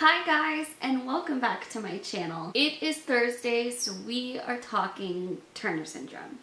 Hi guys, and welcome back to my channel. It is Thursday, so we are talking Turner syndrome.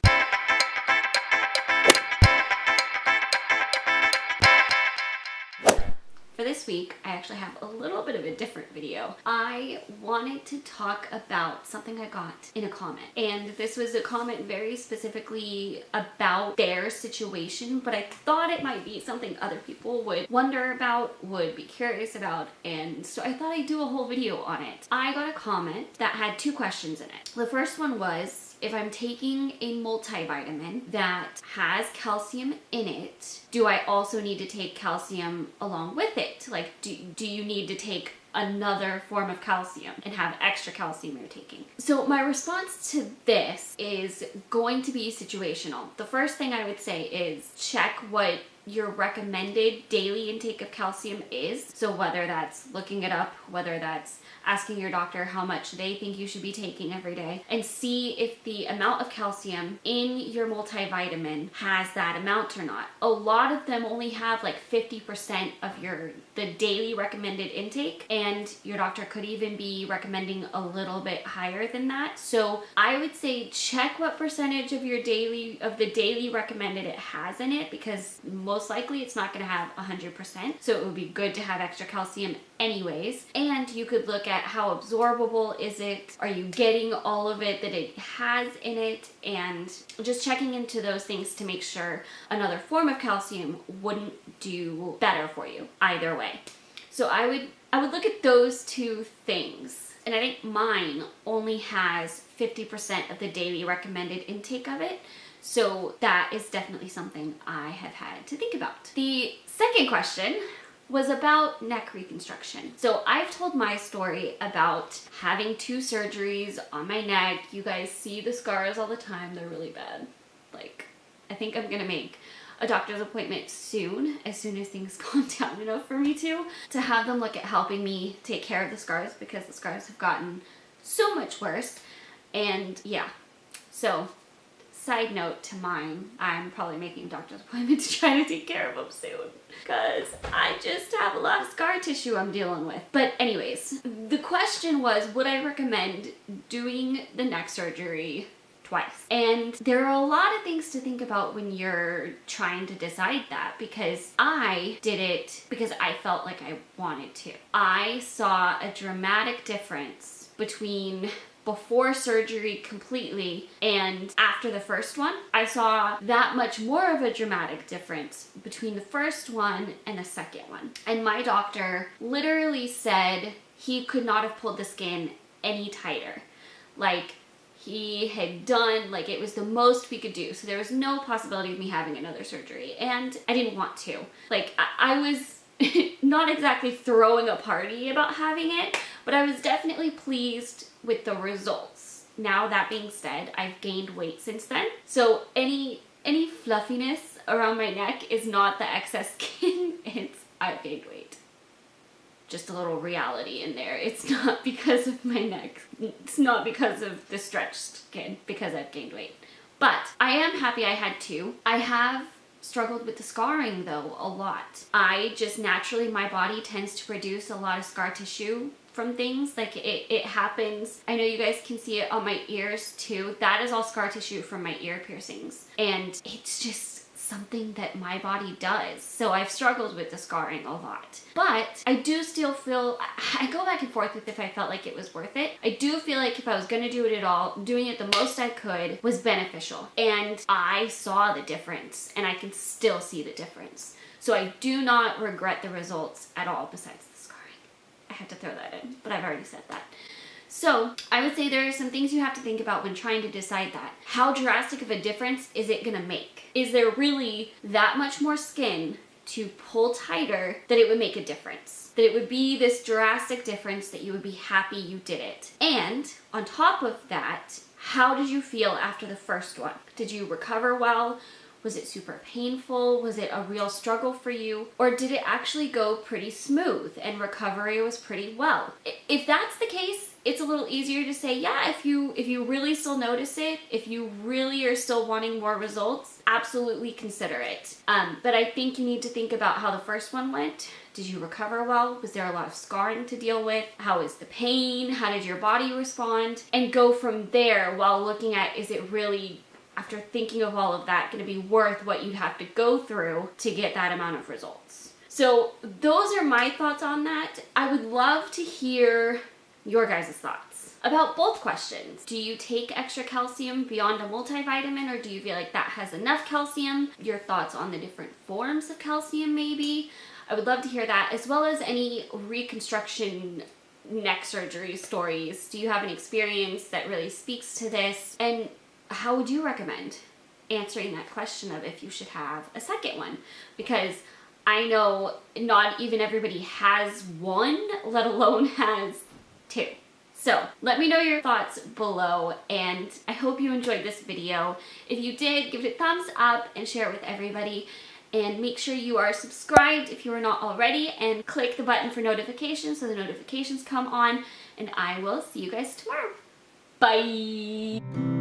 For this week, I actually have a little bit of a different video. I wanted to talk about something I got in a comment. And this was a comment very specifically about their situation, but I thought it might be something other people would wonder about, would be curious about, and so I thought I'd do a whole video on it. I got a comment that had two questions in it. The first one was, if I'm taking a multivitamin that has calcium in it, do I also need to take calcium along with it? Like, do you need to take another form of calcium and have extra calcium you're taking? So my response to this is going to be situational. The first thing I would say is check what your recommended daily intake of calcium is. So whether that's looking it up, whether that's asking your doctor how much they think you should be taking every day, and see if the amount of calcium in your multivitamin has that amount or not. A lot of them only have like 50% of the daily recommended intake, and your doctor could even be recommending a little bit higher than that. So I would say check what percentage of the daily recommended it has in it, because most likely it's not going to have 100%. So it would be good to have extra calcium anyways. And you could look at how absorbable is it, are you getting all of it that it has in it, and just checking into those things to make sure another form of calcium wouldn't do better for you either way. So I would look at those two things, and I think mine only has 50% of the daily recommended intake of it. So that is definitely something I have had to think about. The second question was about neck reconstruction. So I've told my story about having 2 surgeries on my neck. You guys see the scars all the time. They're really bad. Like, I think I'm gonna make a doctor's appointment soon as things calm down enough for me to have them look at helping me take care of the scars, because the scars have gotten so much worse. And yeah, so side note to mine, I'm probably making a doctor's appointment to try to take care of them soon, because I just have a lot of scar tissue I'm dealing with. But anyways, the question was, would I recommend doing the neck surgery twice? And there are a lot of things to think about when you're trying to decide that, because I did it because I felt like I wanted to. I saw a dramatic difference between before surgery completely and after the first one. I saw that much more of a dramatic difference between the first one and the second one. And my doctor literally said he could not have pulled the skin any tighter. Like, he had done, like, it was the most we could do. So there was no possibility of me having another surgery. And I didn't want to. Like, I was not exactly throwing a party about having it, but I was definitely pleased with the results. Now, that being said, I've gained weight since then. So any fluffiness around my neck is not the excess skin, it's I've gained weight. Just a little reality in there. It's not because of my neck. It's not because of the stretched skin, because I've gained weight. But I am happy I had 2. I have struggled with the scarring though a lot. I just naturally, my body tends to produce a lot of scar tissue from things. Like, it happens. I know you guys can see it on my ears too. That is all scar tissue from my ear piercings. And it's just something that my body does. So I've struggled with the scarring a lot. But I do still feel, I go back and forth with if I felt like it was worth it. I do feel like if I was gonna do it at all, doing it the most I could was beneficial. And I saw the difference, and I can still see the difference. So I do not regret the results at all, besides the scarring. I had to throw that in, but I've already said that. So I would say there are some things you have to think about when trying to decide that. How drastic of a difference is it gonna make? Is there really that much more skin to pull tighter that it would make a difference? That it would be this drastic difference that you would be happy you did it? And on top of that, how did you feel after the first one? Did you recover well? Was it super painful? Was it a real struggle for you? Or did it actually go pretty smooth and recovery was pretty well? If that's the case, it's a little easier to say, yeah, if you really still notice it, if you really are still wanting more results, absolutely consider it. But I think you need to think about how the first one went. Did you recover well? Was there a lot of scarring to deal with? How is the pain? How did your body respond? And go from there while looking at, is it really, after thinking of all of that, going to be worth what you'd have to go through to get that amount of results? So those are my thoughts on that. I would love to hear your guys' thoughts about both questions. Do you take extra calcium beyond a multivitamin, or do you feel like that has enough calcium? Your thoughts on the different forms of calcium maybe. I would love to hear that, as well as any reconstruction neck surgery stories. Do you have an experience that really speaks to this? And how would you recommend answering that question of if you should have a second one? Because I know not even everybody has one, let alone has two. So let me know your thoughts below, and I hope you enjoyed this video. If you did, give it a thumbs up and share it with everybody. And make sure you are subscribed if you are not already, and click the button for notifications so the notifications come on, and I will see you guys tomorrow. Bye!